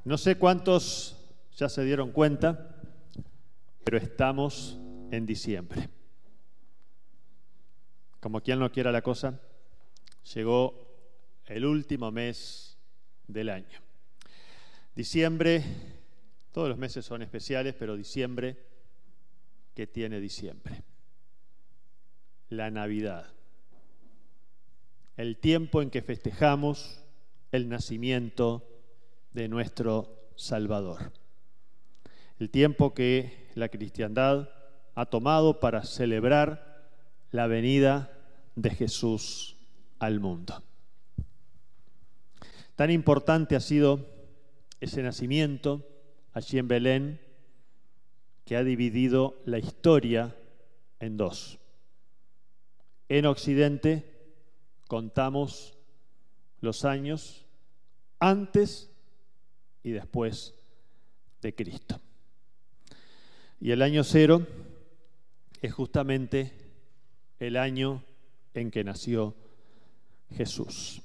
No sé cuántos ya se dieron cuenta, pero estamos en diciembre. Como quien no quiera la cosa, llegó el último mes del año. Diciembre, todos los meses son especiales, pero diciembre, ¿qué tiene diciembre? La Navidad. El tiempo en que festejamos el nacimiento de nuestro Salvador. El tiempo que la cristiandad ha tomado para celebrar la venida de Jesús al mundo. Tan importante ha sido ese nacimiento allí en Belén, que ha dividido la historia en dos. En Occidente contamos los años antes y después de Cristo. Y el año 0 es justamente el año en que nació Jesús.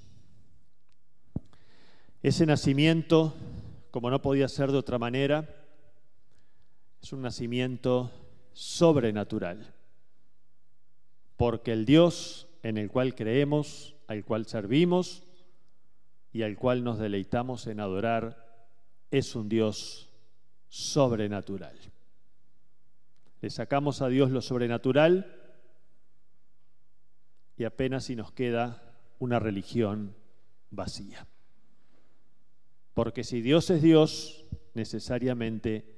Ese nacimiento, como no podía ser de otra manera, es un nacimiento sobrenatural, porque el Dios en el cual creemos, al cual servimos y al cual nos deleitamos en adorar, es un Dios sobrenatural. Le sacamos a Dios lo sobrenatural y apenas si nos queda una religión vacía. Porque si Dios es Dios, necesariamente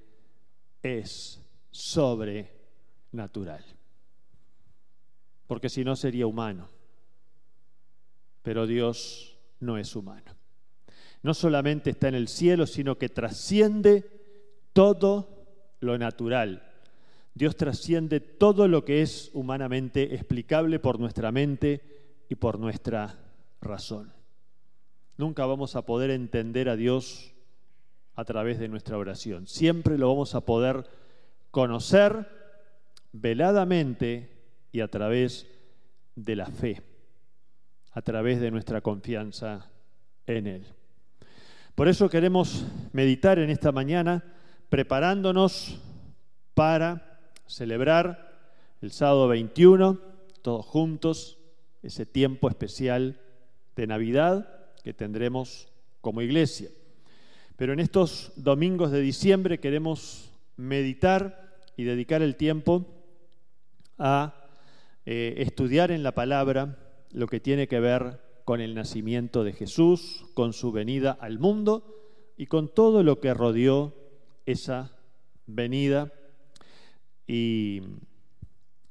es sobrenatural. Porque si no sería humano. Pero Dios no es humano. No solamente está en el cielo, sino que trasciende todo lo natural. Dios trasciende todo lo que es humanamente explicable por nuestra mente y por nuestra razón. Nunca vamos a poder entender a Dios a través de nuestra oración. Siempre lo vamos a poder conocer veladamente y a través de la fe, a través de nuestra confianza en Él. Por eso queremos meditar en esta mañana, preparándonos para celebrar el sábado 21, todos juntos, ese tiempo especial de Navidad que tendremos como iglesia. Pero en estos domingos de diciembre queremos meditar y dedicar el tiempo a estudiar en la palabra lo que tiene que ver con el nacimiento de Jesús, con su venida al mundo y con todo lo que rodeó esa venida y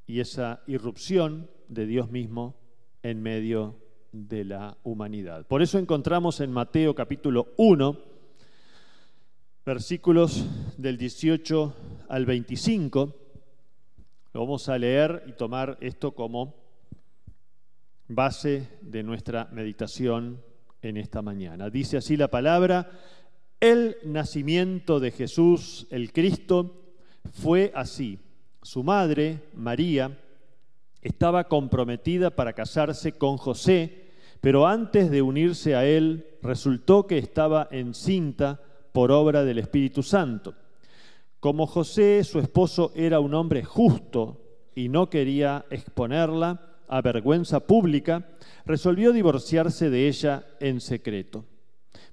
esa irrupción de Dios mismo en medio de la humanidad. Por eso encontramos en Mateo capítulo 1, versículos del 18 al 25. Lo vamos a leer y tomar esto como base de nuestra meditación en esta mañana. Dice así la palabra: el nacimiento de Jesús, el Cristo, fue así. Su madre, María, estaba comprometida para casarse con José, pero antes de unirse a él, resultó que estaba encinta por obra del Espíritu Santo. Como José, su esposo, era un hombre justo y no quería exponerla a vergüenza pública, resolvió divorciarse de ella en secreto.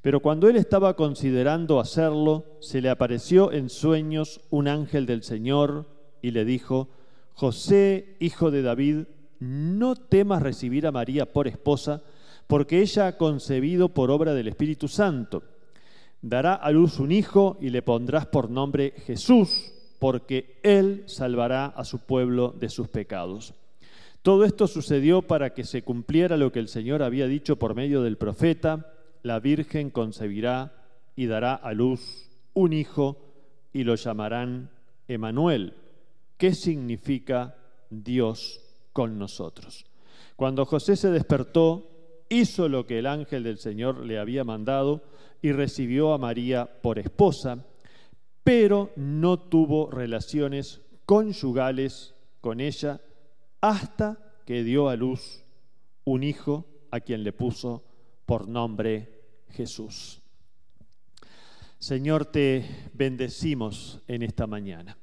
Pero cuando él estaba considerando hacerlo, se le apareció en sueños un ángel del Señor y le dijo: José, hijo de David, no temas recibir a María por esposa, porque ella ha concebido por obra del Espíritu Santo. Dará a luz un hijo y le pondrás por nombre Jesús, porque él salvará a su pueblo de sus pecados. Todo esto sucedió para que se cumpliera lo que el Señor había dicho por medio del profeta: la Virgen concebirá y dará a luz un hijo y lo llamarán Emmanuel, que significa Dios con nosotros. Cuando José se despertó, hizo lo que el ángel del Señor le había mandado y recibió a María por esposa, pero no tuvo relaciones conyugales con ella hasta que dio a luz un hijo a quien le puso por nombre Jesús. Señor, te bendecimos en esta mañana.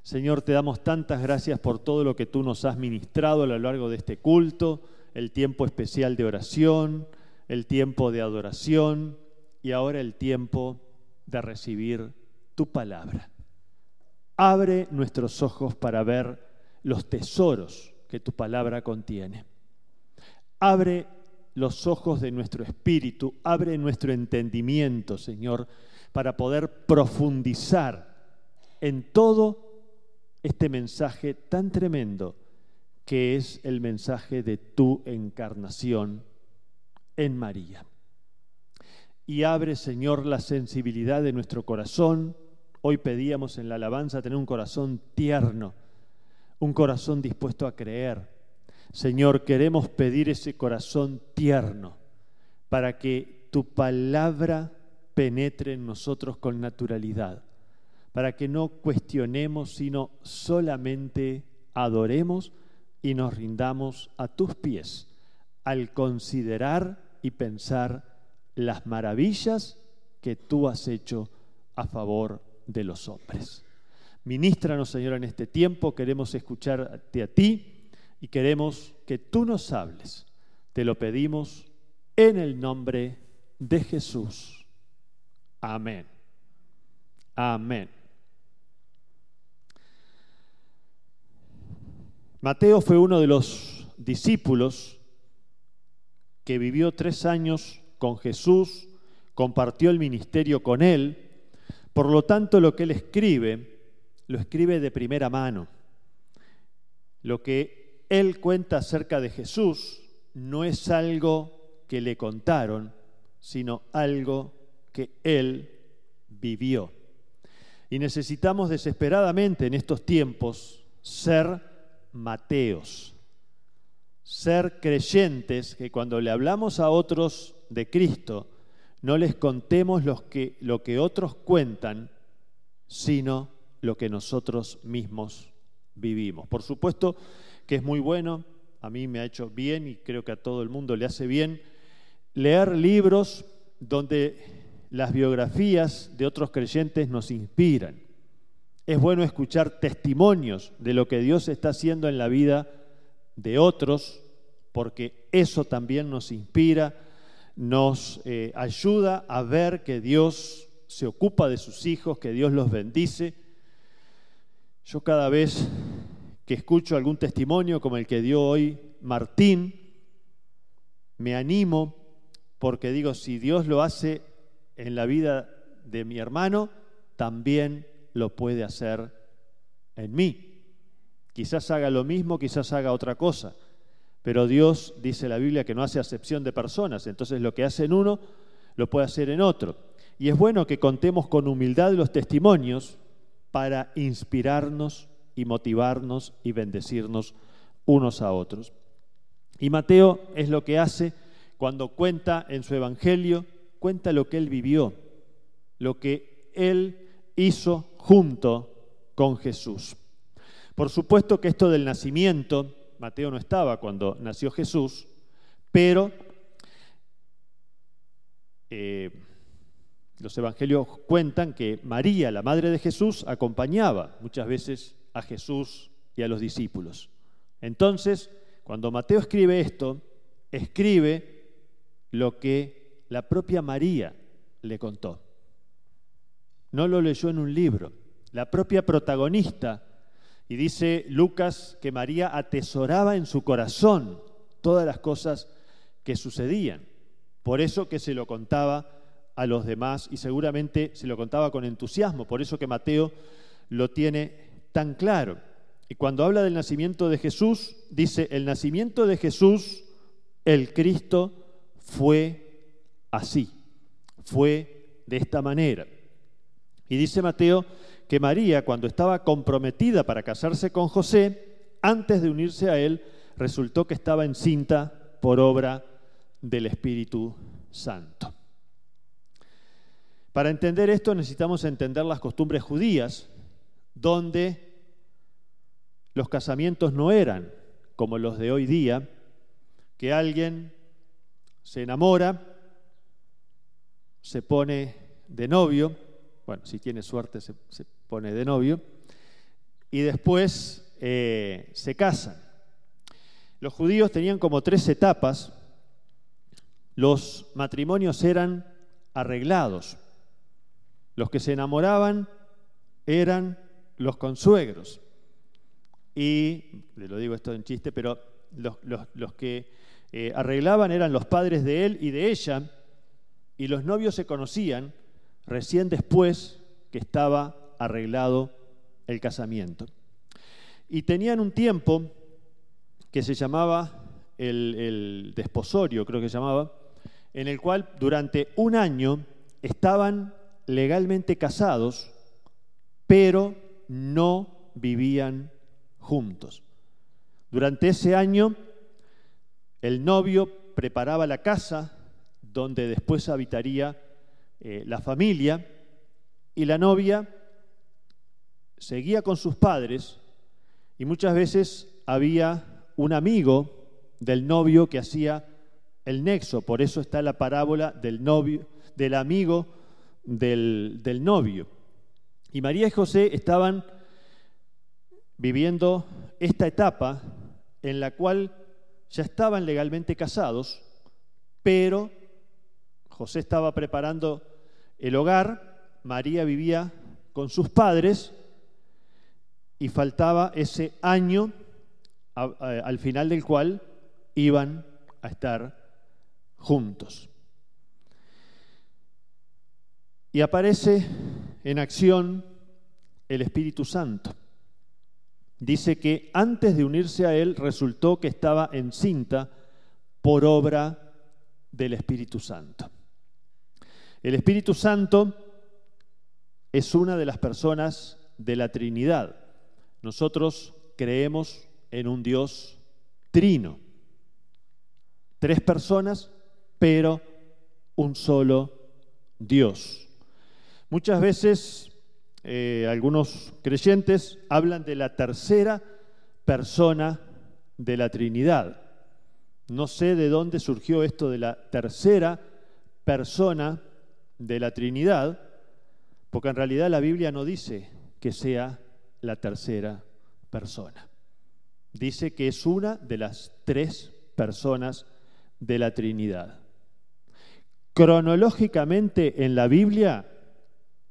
Señor, te damos tantas gracias por todo lo que tú nos has ministrado a lo largo de este culto, el tiempo especial de oración, el tiempo de adoración y ahora el tiempo de recibir tu palabra. Abre nuestros ojos para ver los tesoros que tu palabra contiene. Abre los ojos de nuestro espíritu, abre nuestro entendimiento, Señor, para poder profundizar en todo este mensaje tan tremendo que es el mensaje de tu encarnación en María. Y abre, Señor, la sensibilidad de nuestro corazón. Hoy pedíamos en la alabanza tener un corazón tierno, un corazón dispuesto a creer. Señor, queremos pedir ese corazón tierno para que tu palabra penetre en nosotros con naturalidad, para que no cuestionemos, sino solamente adoremos y nos rindamos a tus pies al considerar y pensar las maravillas que tú has hecho a favor de los hombres. Ministranos, Señor, en este tiempo. Queremos escucharte a ti y queremos que tú nos hables. Te lo pedimos en el nombre de Jesús. Amén. Amén. Mateo fue uno de los discípulos que vivió 3 años con Jesús, compartió el ministerio con él. Por lo tanto, lo que él escribe, lo escribe de primera mano. Lo que él cuenta acerca de Jesús no es algo que le contaron, sino algo que él vivió. Y necesitamos desesperadamente en estos tiempos ser Mateos, ser creyentes que cuando le hablamos a otros de Cristo, no les contemos lo que otros cuentan, sino lo que nosotros mismos vivimos. Por supuesto que es muy bueno, a mí me ha hecho bien y creo que a todo el mundo le hace bien, leer libros donde las biografías de otros creyentes nos inspiran. Es bueno escuchar testimonios de lo que Dios está haciendo en la vida de otros, porque eso también nos inspira, nos ayuda a ver que Dios se ocupa de sus hijos, que Dios los bendice. Yo cada vez que escucho algún testimonio como el que dio hoy Martín, me animo porque digo, si Dios lo hace en la vida de mi hermano, también lo puede hacer en mí. Quizás haga lo mismo, quizás haga otra cosa, pero Dios, dice la Biblia, que no hace acepción de personas, entonces lo que hace en uno, lo puede hacer en otro. Y es bueno que contemos con humildad los testimonios para inspirarnos y motivarnos y bendecirnos unos a otros. Y Mateo es lo que hace cuando cuenta en su evangelio, cuenta lo que él vivió, lo que él hizo junto con Jesús. Por supuesto que esto del nacimiento, Mateo no estaba cuando nació Jesús, pero los evangelios cuentan que María, la madre de Jesús, acompañaba muchas veces a Jesús y a los discípulos. Entonces, cuando Mateo escribe esto, escribe lo que la propia María le contó. No lo leyó en un libro. La propia protagonista, y dice Lucas que María atesoraba en su corazón todas las cosas que sucedían. Por eso que se lo contaba a los demás y seguramente se lo contaba con entusiasmo. Por eso que Mateo lo tiene tan claro. Y cuando habla del nacimiento de Jesús, dice, el nacimiento de Jesús, el Cristo, fue así, fue de esta manera. Y dice Mateo que María, cuando estaba comprometida para casarse con José, antes de unirse a él, resultó que estaba encinta por obra del Espíritu Santo. Para entender esto necesitamos entender las costumbres judías, donde los casamientos no eran como los de hoy día, que alguien se enamora, se pone de novio, bueno, si tiene suerte se pone de novio, y después se casan. Los judíos tenían como 3 etapas. Los matrimonios eran arreglados. Los que se enamoraban eran los consuegros. Y, le lo digo esto en chiste, pero los que arreglaban eran los padres de él y de ella, y los novios se conocían recién después que estaba arreglado el casamiento. Y tenían un tiempo que se llamaba el desposorio, creo que se llamaba, en el cual durante un año estaban legalmente casados, pero no vivían juntos. Durante ese año, el novio preparaba la casa donde después habitaría la familia, y la novia seguía con sus padres, y muchas veces había un amigo del novio que hacía el nexo. Por eso está la parábola del novio, del amigo del novio. Y María y José estaban viviendo esta etapa en la cual ya estaban legalmente casados, pero José estaba preparando el hogar, María vivía con sus padres y faltaba ese año al final del cual iban a estar juntos. Y aparece en acción el Espíritu Santo. Dice que antes de unirse a él resultó que estaba encinta por obra del Espíritu Santo. El Espíritu Santo es una de las personas de la Trinidad. Nosotros creemos en un Dios trino. 3 personas, pero un solo Dios. Muchas veces algunos creyentes hablan de la tercera persona de la Trinidad. No sé de dónde surgió esto de la tercera persona de la Trinidad, porque en realidad la Biblia no dice que sea la tercera persona. Dice que es una de las 3 personas de la Trinidad. Cronológicamente en la Biblia,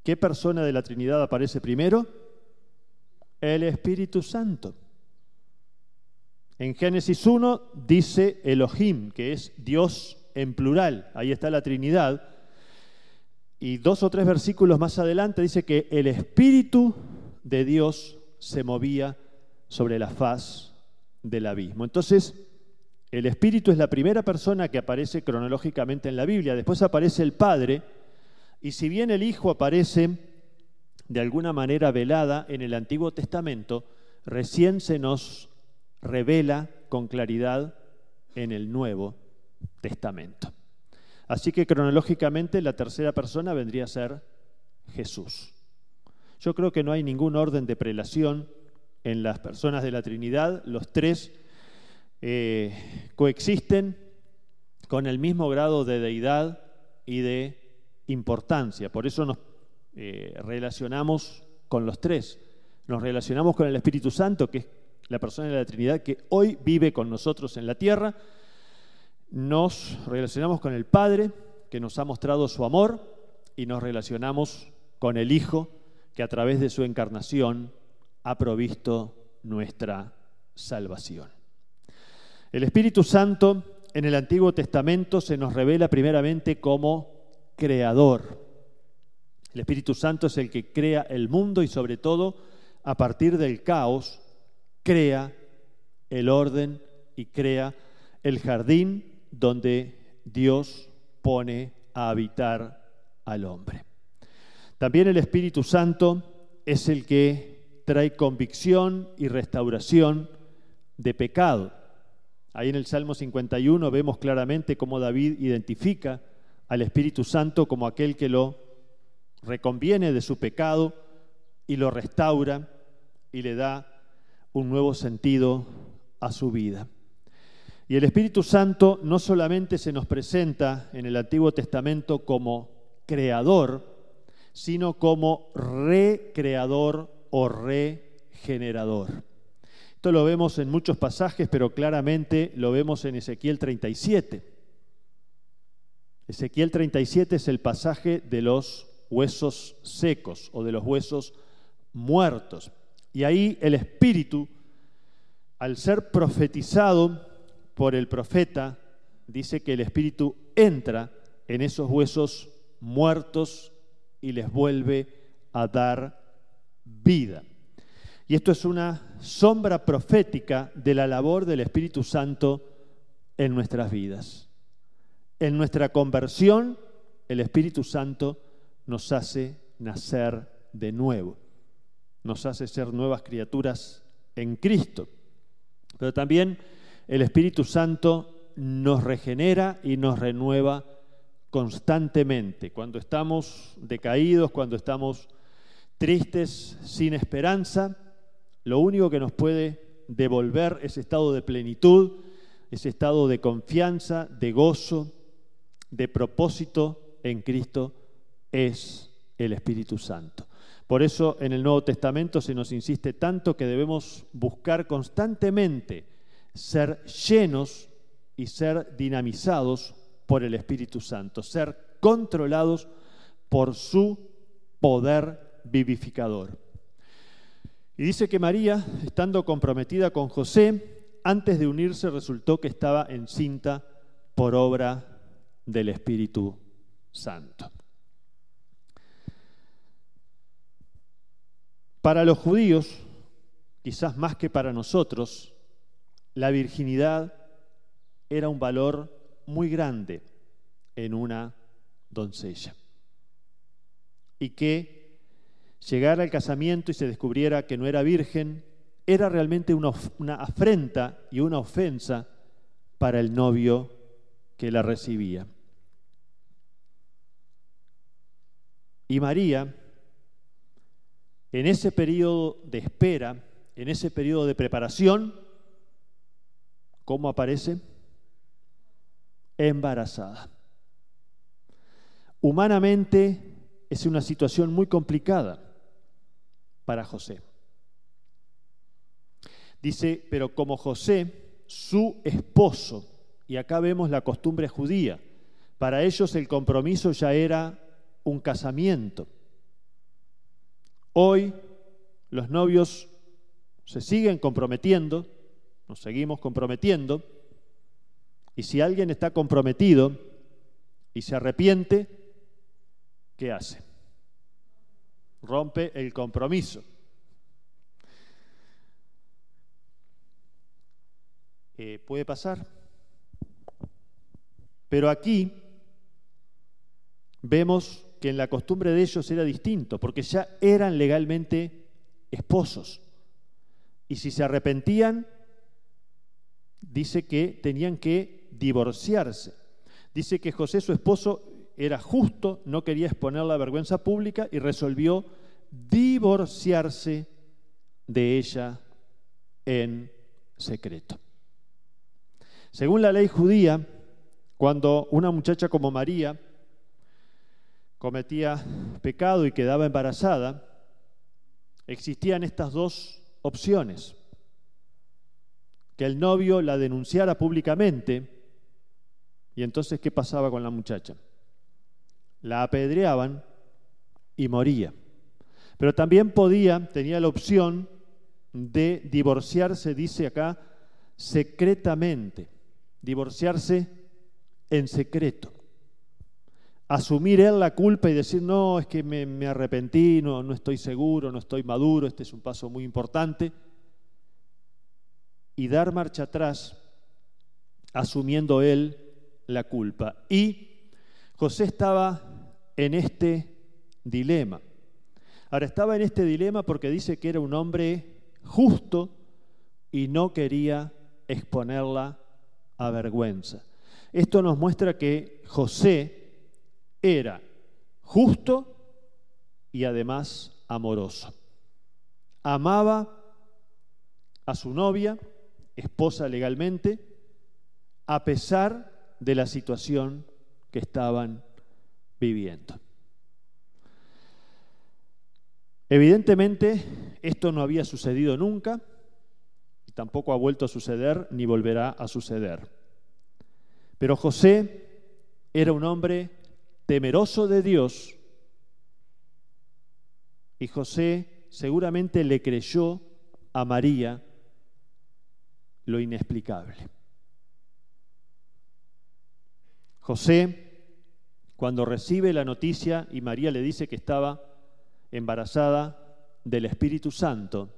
¿qué persona de la Trinidad aparece primero? El Espíritu Santo. En Génesis 1 dice Elohim, que es Dios en plural. Ahí está la Trinidad. Y 2 o 3 versículos más adelante dice que el Espíritu de Dios se movía sobre la faz del abismo. Entonces, el Espíritu es la primera persona que aparece cronológicamente en la Biblia. Después aparece el Padre, y si bien el Hijo aparece de alguna manera velada en el Antiguo Testamento, recién se nos revela con claridad en el Nuevo Testamento. Así que cronológicamente la tercera persona vendría a ser Jesús. Yo creo que no hay ningún orden de prelación en las personas de la Trinidad. Los 3 coexisten con el mismo grado de deidad y de importancia. Por eso nos relacionamos con los 3. Nos relacionamos con el Espíritu Santo, que es la persona de la Trinidad que hoy vive con nosotros en la tierra. Nos relacionamos con el Padre, que nos ha mostrado su amor, y nos relacionamos con el Hijo, que a través de su encarnación ha provisto nuestra salvación. El Espíritu Santo en el Antiguo Testamento se nos revela primeramente como creador. El Espíritu Santo es el que crea el mundo y sobre todo a partir del caos crea el orden y crea el jardín donde Dios pone a habitar al hombre. También el Espíritu Santo es el que trae convicción y restauración de pecado. Ahí en el Salmo 51 vemos claramente cómo David identifica al Espíritu Santo como aquel que lo reconviene de su pecado y lo restaura y le da un nuevo sentido a su vida. Y el Espíritu Santo no solamente se nos presenta en el Antiguo Testamento como creador, sino como recreador o regenerador. Esto lo vemos en muchos pasajes, pero claramente lo vemos en Ezequiel 37. Ezequiel 37 es el pasaje de los huesos secos o de los huesos muertos. Y ahí el Espíritu, al ser profetizado por el profeta, dice que el Espíritu entra en esos huesos muertos y les vuelve a dar vida. Y esto es una sombra profética de la labor del Espíritu Santo en nuestras vidas. En nuestra conversión, el Espíritu Santo nos hace nacer de nuevo, nos hace ser nuevas criaturas en Cristo. Pero también el Espíritu Santo nos regenera y nos renueva constantemente. Cuando estamos decaídos, cuando estamos tristes, sin esperanza, lo único que nos puede devolver ese estado de plenitud, ese estado de confianza, de gozo, de propósito en Cristo es el Espíritu Santo. Por eso en el Nuevo Testamento se nos insiste tanto que debemos buscar constantemente ser llenos y ser dinamizados por el Espíritu Santo, ser controlados por su poder vivificador. Y dice que María, estando comprometida con José, antes de unirse resultó que estaba encinta por obra del Espíritu Santo. Para los judíos, quizás más que para nosotros, la virginidad era un valor muy grande en una doncella. Y que llegara al casamiento y se descubriera que no era virgen, era realmente una afrenta y una ofensa para el novio que la recibía. Y María, en ese periodo de espera, en ese periodo de preparación, ¿cómo aparece? Embarazada. Humanamente es una situación muy complicada para José. Dice, pero como José, su esposo, y acá vemos la costumbre judía, para ellos el compromiso ya era un casamiento. Hoy los novios se siguen comprometiendo, nos seguimos comprometiendo, y si alguien está comprometido y se arrepiente, ¿qué hace? Rompe el compromiso. Puede pasar. Pero aquí vemos que en la costumbre de ellos era distinto, porque ya eran legalmente esposos. Y si se arrepentían, dice que tenían que divorciarse. Dice que José, su esposo, era justo, no quería exponer la vergüenza pública y resolvió divorciarse de ella en secreto. Según la ley judía, cuando una muchacha como María cometía pecado y quedaba embarazada, existían estas dos opciones: que el novio la denunciara públicamente, y entonces ¿qué pasaba con la muchacha? La apedreaban y moría. Pero también tenía la opción de divorciarse, dice acá, secretamente, divorciarse en secreto. Asumir él la culpa y decir, no, es que me arrepentí, no estoy seguro, no estoy maduro, este es un paso muy importante. Y dar marcha atrás, asumiendo él la culpa. Y José estaba en este dilema. Ahora, estaba en este dilema porque dice que era un hombre justo y no quería exponerla a vergüenza. Esto nos muestra que José era justo y además amoroso. Amaba a su novia, esposa legalmente, a pesar de la situación que estaban viviendo. Evidentemente, esto no había sucedido nunca, y tampoco ha vuelto a suceder, ni volverá a suceder. Pero José era un hombre temeroso de Dios, y José seguramente le creyó a María lo inexplicable. José, cuando recibe la noticia y María le dice que estaba embarazada del Espíritu Santo,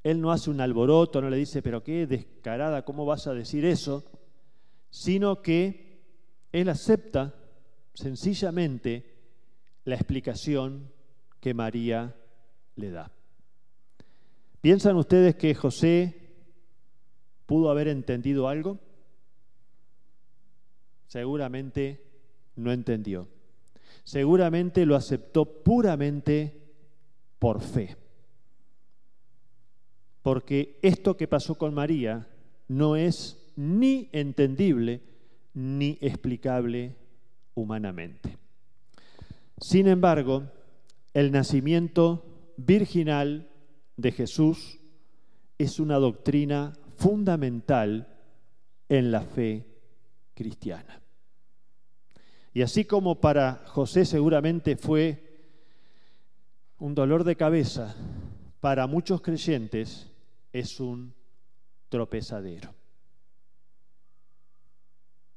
él no hace un alboroto, no le dice, pero qué descarada, ¿cómo vas a decir eso? Sino que él acepta sencillamente la explicación que María le da. ¿Piensan ustedes que José pudo haber entendido algo? Seguramente no entendió. Seguramente lo aceptó puramente por fe. Porque esto que pasó con María no es ni entendible ni explicable humanamente. Sin embargo, el nacimiento virginal de Jesús es una doctrina fundamental en la fe cristiana. Y así como para José seguramente fue un dolor de cabeza, para muchos creyentes es un tropezadero.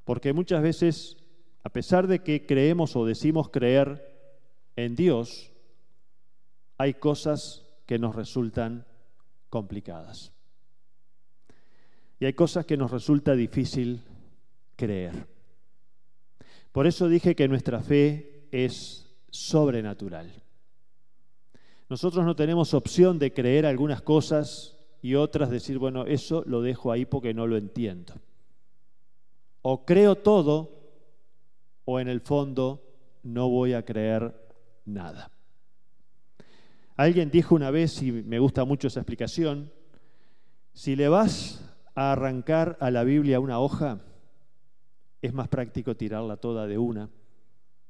Porque muchas veces, a pesar de que creemos o decimos creer en Dios, hay cosas que nos resultan complicadas. Y hay cosas que nos resulta difícil creer. Por eso dije que nuestra fe es sobrenatural. Nosotros no tenemos opción de creer algunas cosas y otras decir, bueno, eso lo dejo ahí porque no lo entiendo. O creo todo o en el fondo no voy a creer nada. Alguien dijo una vez, y me gusta mucho esa explicación, si le vas a arrancar a la Biblia una hoja, es más práctico tirarla toda de una,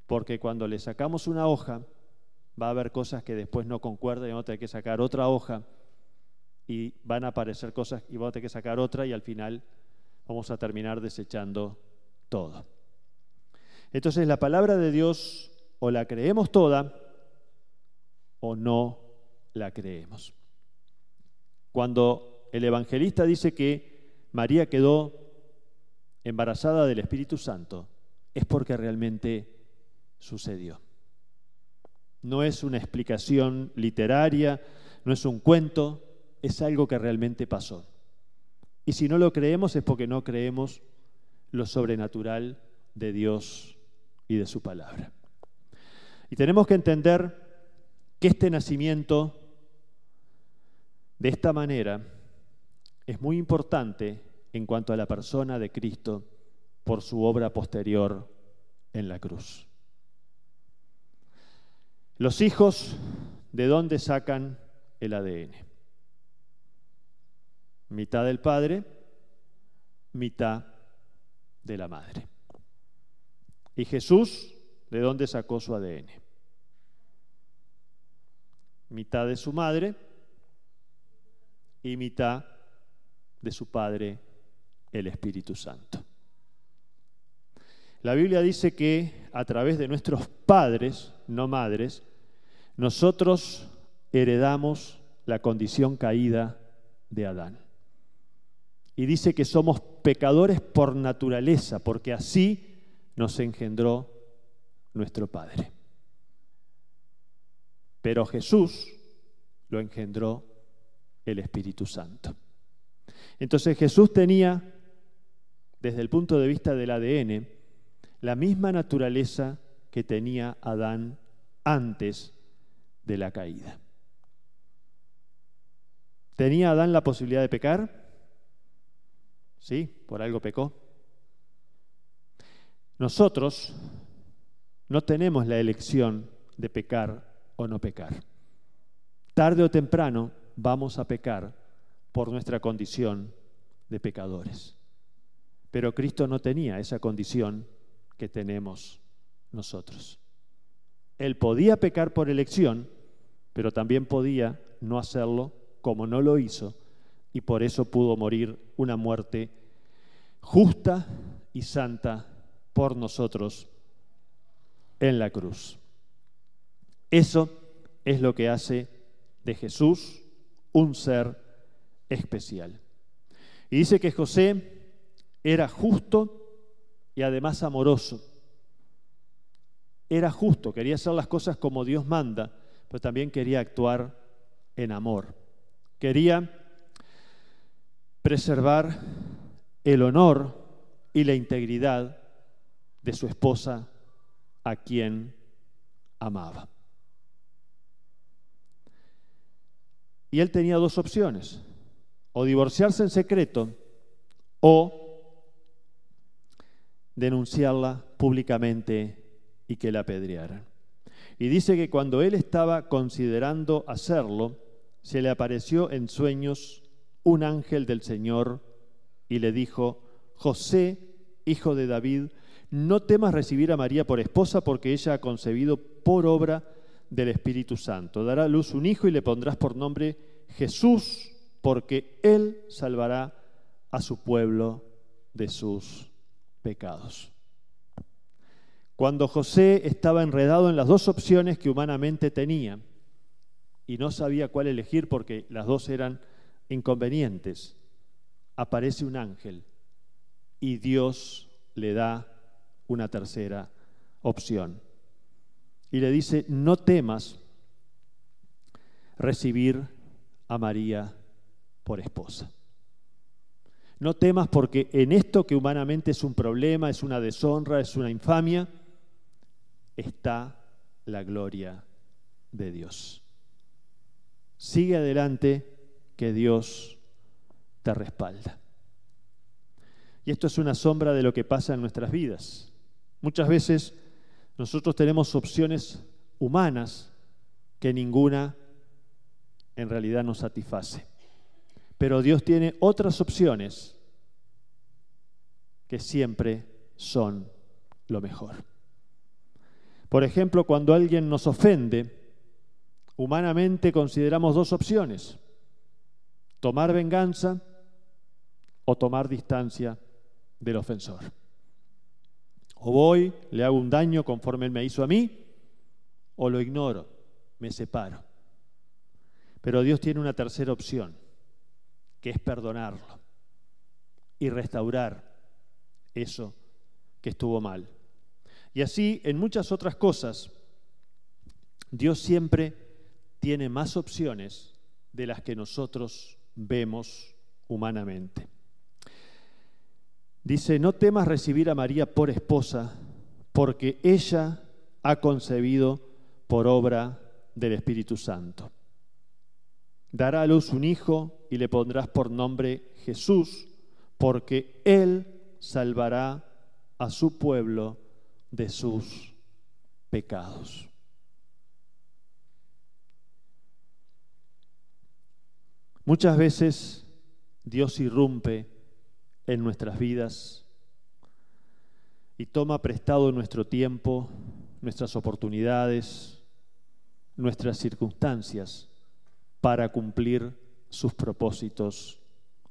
porque cuando le sacamos una hoja, va a haber cosas que después no concuerdan y vamos a tener que sacar otra hoja y van a aparecer cosas y vamos a tener que sacar otra y al final vamos a terminar desechando todo. Entonces la palabra de Dios o la creemos toda o no la creemos. Cuando el evangelista dice que María quedó embarazada del Espíritu Santo, es porque realmente sucedió. No es una explicación literaria, no es un cuento, es algo que realmente pasó. Y si no lo creemos es porque no creemos lo sobrenatural de Dios y de su palabra. Y tenemos que entender que este nacimiento de esta manera es muy importante en cuanto a la persona de Cristo por su obra posterior en la cruz. Los hijos, ¿de dónde sacan el ADN? Mitad del padre, mitad de la madre. ¿Y Jesús, de dónde sacó su ADN? Mitad de su madre y mitad de su padre, el Espíritu Santo. La Biblia dice que a través de nuestros padres, no madres, nosotros heredamos la condición caída de Adán. Y dice que somos pecadores por naturaleza, porque así nos engendró nuestro Padre. Pero Jesús lo engendró el Espíritu Santo. Entonces Jesús tenía, desde el punto de vista del ADN, la misma naturaleza que tenía Adán antes de la caída. ¿Tenía Adán la posibilidad de pecar? Sí, por algo pecó. Nosotros no tenemos la elección de pecar o no pecar. Tarde o temprano vamos a pecar por nuestra condición de pecadores. Pero Cristo no tenía esa condición que tenemos nosotros. Él podía pecar por elección, pero también podía no hacerlo como no lo hizo, y por eso pudo morir una muerte justa y santa por nosotros en la cruz. Eso es lo que hace de Jesús un ser especial. Y dice que José era justo y además amoroso. Era justo, quería hacer las cosas como Dios manda, pero también quería actuar en amor. Quería preservar el honor y la integridad de su esposa, a quien amaba. Y él tenía dos opciones: o divorciarse en secreto o denunciarla públicamente y que la apedrearan. Y dice que cuando él estaba considerando hacerlo, se le apareció en sueños un ángel del Señor y le dijo: José, hijo de David, no temas recibir a María por esposa, porque ella ha concebido por obra del Espíritu Santo. Dará a luz un hijo y le pondrás por nombre Jesús, porque él salvará a su pueblo de sus pecados. Cuando José estaba enredado en las dos opciones que humanamente tenía y no sabía cuál elegir porque las dos eran inconvenientes, aparece un ángel y Dios le da una tercera opción. Y le dice: no temas recibir a María por esposa. No temas, porque en esto que humanamente es un problema, es una deshonra, es una infamia, está la gloria de Dios. Sigue adelante, que Dios te respalda. Y esto es una sombra de lo que pasa en nuestras vidas. Muchas veces nosotros tenemos opciones humanas que ninguna en realidad nos satisface. Pero Dios tiene otras opciones que siempre son lo mejor. Por ejemplo, cuando alguien nos ofende, humanamente consideramos dos opciones: tomar venganza o tomar distancia del ofensor. O voy, le hago un daño conforme él me hizo a mí, o lo ignoro, me separo. Pero Dios tiene una tercera opción, que es perdonarlo y restaurar eso que estuvo mal. Y así, en muchas otras cosas, Dios siempre tiene más opciones de las que nosotros vemos humanamente. Dice: no temas recibir a María por esposa, porque ella ha concebido por obra del Espíritu Santo. Dará a luz un hijo y le pondrás por nombre Jesús, porque él salvará a su pueblo de sus pecados. Muchas veces Dios irrumpe en nuestras vidas y toma prestado nuestro tiempo, nuestras oportunidades, nuestras circunstancias para cumplir sus propósitos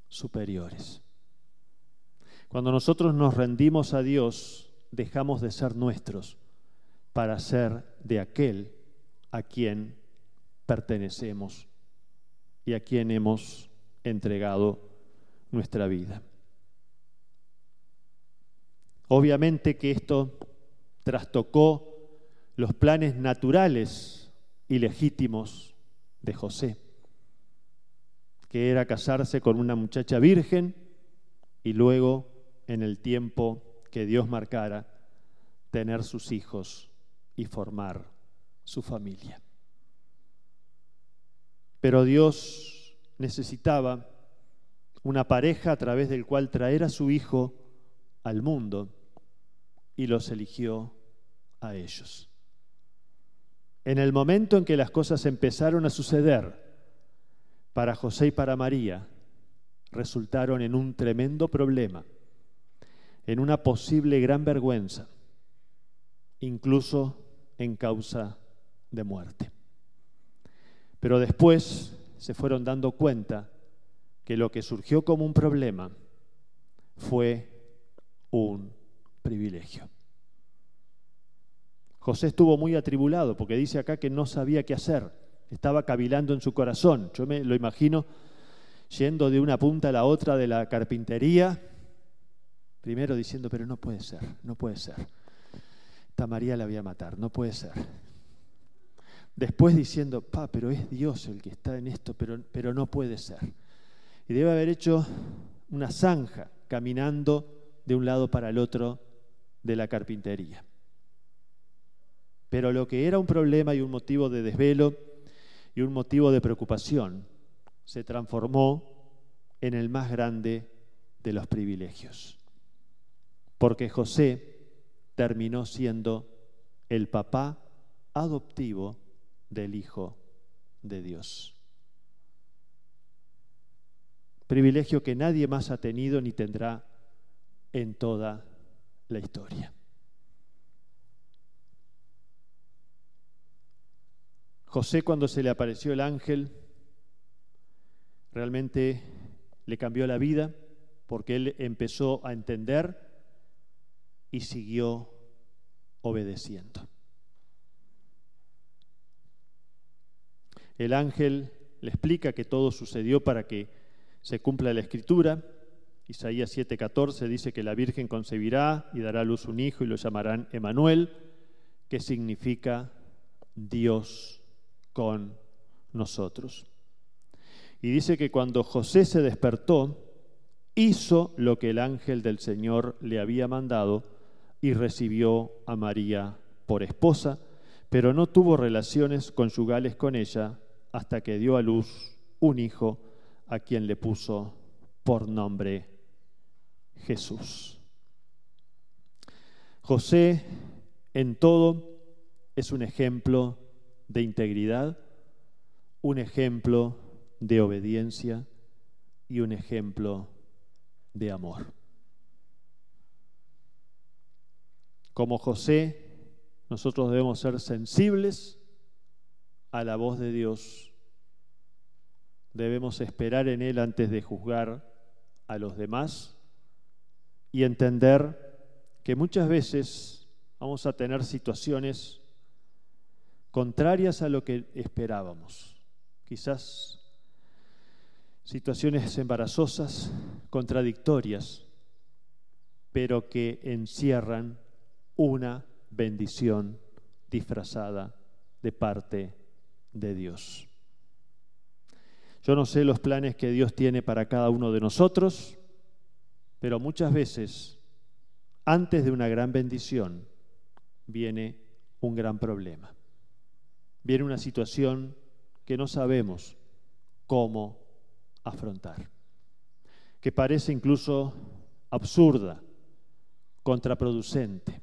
superiores. Cuando nosotros nos rendimos a Dios, dejamos de ser nuestros para ser de aquel a quien pertenecemos y a quien hemos entregado nuestra vida. Obviamente que esto trastocó los planes naturales y legítimos de José, que era casarse con una muchacha virgen y luego, en el tiempo que Dios marcara, tener sus hijos y formar su familia. Pero Dios necesitaba una pareja a través del cual traer a su hijo al mundo, y los eligió a ellos. En el momento en que las cosas empezaron a suceder para José y para María, resultaron en un tremendo problema, en una posible gran vergüenza, incluso en causa de muerte. Pero después se fueron dando cuenta que lo que surgió como un problema fue un privilegio. José estuvo muy atribulado porque dice acá que no sabía qué hacer, estaba cavilando en su corazón. Yo me lo imagino yendo de una punta a la otra de la carpintería, primero diciendo, pero no puede ser, no puede ser. Esta María la voy a matar, no puede ser. Después diciendo, pero es Dios el que está en esto, pero no puede ser. Y debe haber hecho una zanja caminando de un lado para el otro de la carpintería. Pero lo que era un problema y un motivo de desvelo y un motivo de preocupación se transformó en el más grande de los privilegios. Porque José terminó siendo el papá adoptivo del Hijo de Dios. Privilegio que nadie más ha tenido ni tendrá en toda la historia. José, cuando se le apareció el ángel, realmente le cambió la vida porque él empezó a entender y siguió obedeciendo. El ángel le explica que todo sucedió para que se cumpla la Escritura. Isaías 7:14 dice que la Virgen concebirá y dará a luz un hijo y lo llamarán Emanuel, que significa Dios con nosotros. Y dice que cuando José se despertó, hizo lo que el ángel del Señor le había mandado y recibió a María por esposa, pero no tuvo relaciones conyugales con ella hasta que dio a luz un hijo a quien le puso por nombre Jesús. José en todo es un ejemplo de integridad, un ejemplo de obediencia y un ejemplo de amor. Como José, nosotros debemos ser sensibles a la voz de Dios. Debemos esperar en Él antes de juzgar a los demás y entender que muchas veces vamos a tener situaciones contrarias a lo que esperábamos. Quizás situaciones embarazosas, contradictorias, pero que encierran una bendición disfrazada de parte de Dios. Yo no sé los planes que Dios tiene para cada uno de nosotros, pero muchas veces, antes de una gran bendición, viene un gran problema. Viene una situación que no sabemos cómo afrontar, que parece incluso absurda, contraproducente,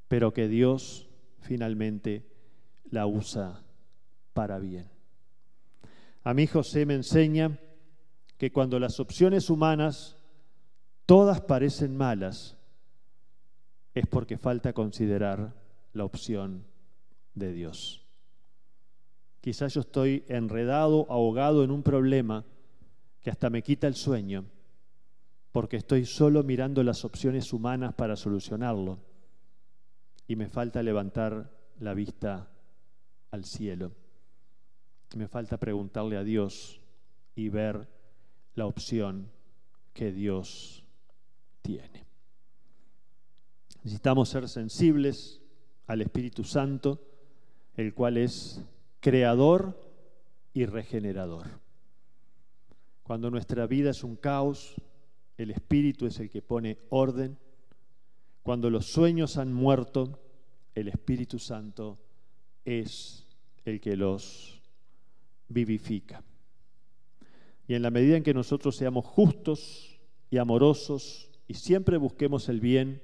pero que Dios finalmente la usa para bien. A mí José me enseña que cuando las opciones humanas todas parecen malas, es porque falta considerar la opción de Dios. Quizás yo estoy enredado, ahogado en un problema que hasta me quita el sueño, porque estoy solo mirando las opciones humanas para solucionarlo y me falta levantar la vista al cielo. Me falta preguntarle a Dios y ver la opción que Dios tiene. Necesitamos ser sensibles al Espíritu Santo, el cual es creador y regenerador. Cuando nuestra vida es un caos, el Espíritu es el que pone orden. Cuando los sueños han muerto, el Espíritu Santo es el que los vivifica. Y en la medida en que nosotros seamos justos y amorosos y siempre busquemos el bien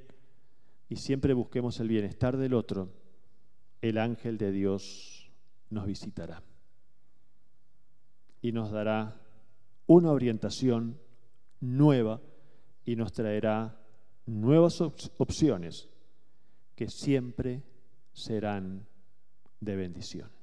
y siempre busquemos el bienestar del otro, el ángel de Dios nos visitará y nos dará una orientación nueva y nos traerá nuevas opciones que siempre serán de bendición.